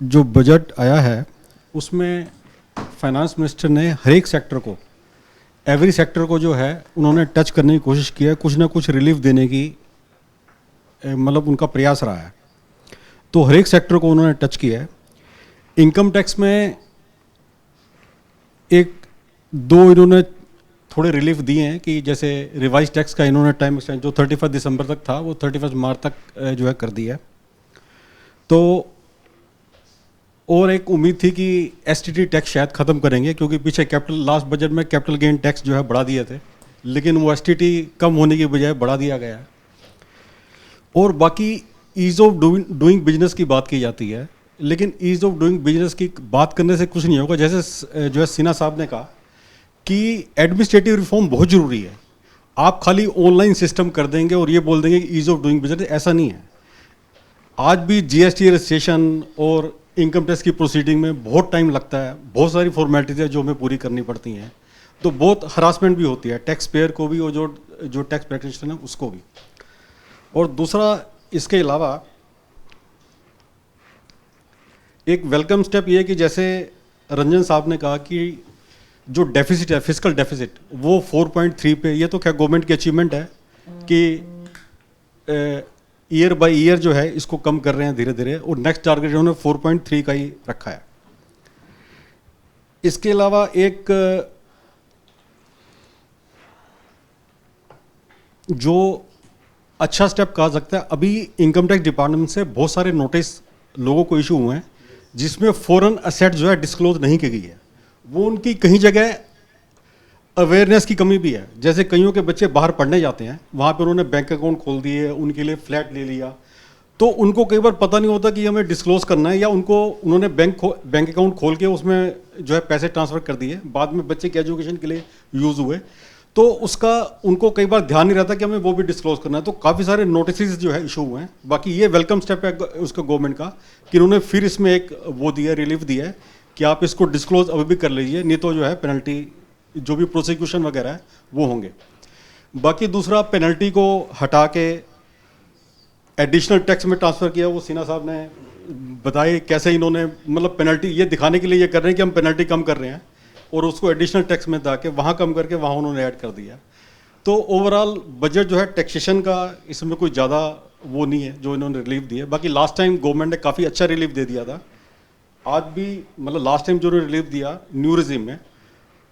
जो बजट आया है उसमें फाइनेंस मिनिस्टर ने हर एक सेक्टर को, एवरी सेक्टर को जो है उन्होंने टच करने की कोशिश की है, कुछ ना कुछ रिलीफ देने की मतलब उनका प्रयास रहा है। तो हर एक सेक्टर को उन्होंने टच किया है। इनकम टैक्स में एक दो इन्होंने थोड़े रिलीफ दिए हैं कि जैसे रिवाइज टैक्स का इन्होंने टाइम एक्सटेंड जो 31 दिसंबर तक था वो 31 मार्च तक जो है कर दिया है। तो और एक उम्मीद थी कि एसटीटी टैक्स शायद ख़त्म करेंगे, क्योंकि पीछे कैपिटल लास्ट बजट में कैपिटल गेन टैक्स जो है बढ़ा दिए थे, लेकिन वो एसटीटी कम होने की बजाय बढ़ा दिया गया है। और बाकी ईज़ ऑफ डूइंग बिजनेस की बात की जाती है, लेकिन ईज़ ऑफ डूइंग बिजनेस की बात करने से कुछ नहीं होगा। जैसे जो है सिन्हा साहब ने कहा कि एडमिनिस्ट्रेटिव रिफॉर्म बहुत ज़रूरी है। आप खाली ऑनलाइन सिस्टम कर देंगे और ये बोल देंगे कि ईज़ ऑफ डूइंग बिजनेस, ऐसा नहीं है। आज भी जीएसटी रजिस्ट्रेशन और इनकम टैक्स की प्रोसीडिंग में बहुत टाइम लगता है, बहुत सारी फॉर्मेलिटीज़ है जो हमें पूरी करनी पड़ती हैं, तो बहुत हरासमेंट भी होती है टैक्स पेयर को भी और जो टैक्स प्रैक्टिशनर है उसको भी। और दूसरा इसके अलावा एक वेलकम स्टेप ये है कि जैसे रंजन साहब ने कहा कि जो डेफिसिट है, फिजिकल डेफिसिट, वो 4.3 पे, ये तो क्या गवर्नमेंट की अचीवमेंट है कि ईयर बाय ईयर जो है इसको कम कर रहे हैं धीरे धीरे, और नेक्स्ट टारगेट उन्होंने 4.3 का ही रखा है। इसके अलावा एक जो अच्छा स्टेप कहा सकता है, अभी इनकम टैक्स डिपार्टमेंट से बहुत सारे नोटिस लोगों को इशू हुए हैं जिसमें फॉरेन असेट जो है डिस्क्लोज नहीं की गई है। वो उनकी कहीं जगह अवेयरनेस की कमी भी है। जैसे कईयों के बच्चे बाहर पढ़ने जाते हैं, वहाँ पे उन्होंने बैंक अकाउंट खोल दिए, उनके लिए फ्लैट ले लिया, तो उनको कई बार पता नहीं होता कि हमें डिस्क्लोज करना है, या उन्होंने बैंक अकाउंट खोल के उसमें जो है पैसे ट्रांसफ़र कर दिए, बाद में बच्चे के एजुकेशन के लिए यूज़ हुए, तो उसका उनको कई बार ध्यान नहीं रहता कि हमें वो भी डिस्क्लोज करना है। तो काफ़ी सारे नोटिस जो है इशू हुए हैं। बाकी ये वेलकम स्टेप है उसका गवर्नमेंट का कि उन्होंने फिर इसमें एक वो दिया, रिलीफ दिया है कि आप इसको डिस्क्लोज अभी भी कर लीजिए, नहीं तो जो है पेनल्टी, जो भी प्रोसिक्यूशन वगैरह है वो होंगे। बाकी दूसरा पेनल्टी को हटा के एडिशनल टैक्स में ट्रांसफ़र किया, वो सिन्हा साहब ने बताए कैसे इन्होंने, मतलब पेनल्टी ये दिखाने के लिए ये कर रहे हैं कि हम पेनल्टी कम कर रहे हैं, और उसको एडिशनल टैक्स में दा के वहाँ कम करके वहाँ उन्होंने ऐड कर दिया। तो ओवरऑल बजट जो है टैक्सेशन का इसमें कोई ज़्यादा वो नहीं है जो इन्होंने रिलीफ दिया। बाकी लास्ट टाइम गवर्नमेंट ने काफ़ी अच्छा रिलीफ दे दिया था। आज भी मतलब लास्ट टाइम जो रिलीफ दिया न्यू रिजीम में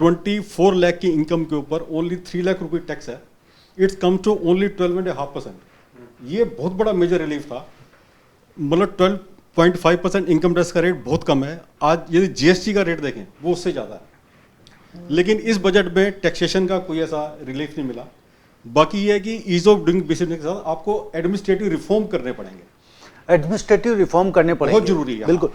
24 लाख की इनकम के ऊपर ओनली 3 लाख रुपये टैक्स है, इट्स कम टू ओनली 12.5%। ये बहुत बड़ा मेजर रिलीफ था। मतलब 12.5% इनकम टैक्स का रेट बहुत कम है। आज यदि जीएसटी का रेट देखें वो उससे ज़्यादा है, लेकिन इस बजट में टैक्सेशन का कोई ऐसा रिलीफ नहीं मिला। बाकी ये है कि ईज ऑफ डूइंग बिजनेस के साथ आपको एडमिनिस्ट्रेटिव रिफॉर्म करने पड़ेंगे, एडमिनिस्ट्रेटिव रिफॉर्म करने पड़ेंगे, बहुत जरूरी है। बिल्कुल।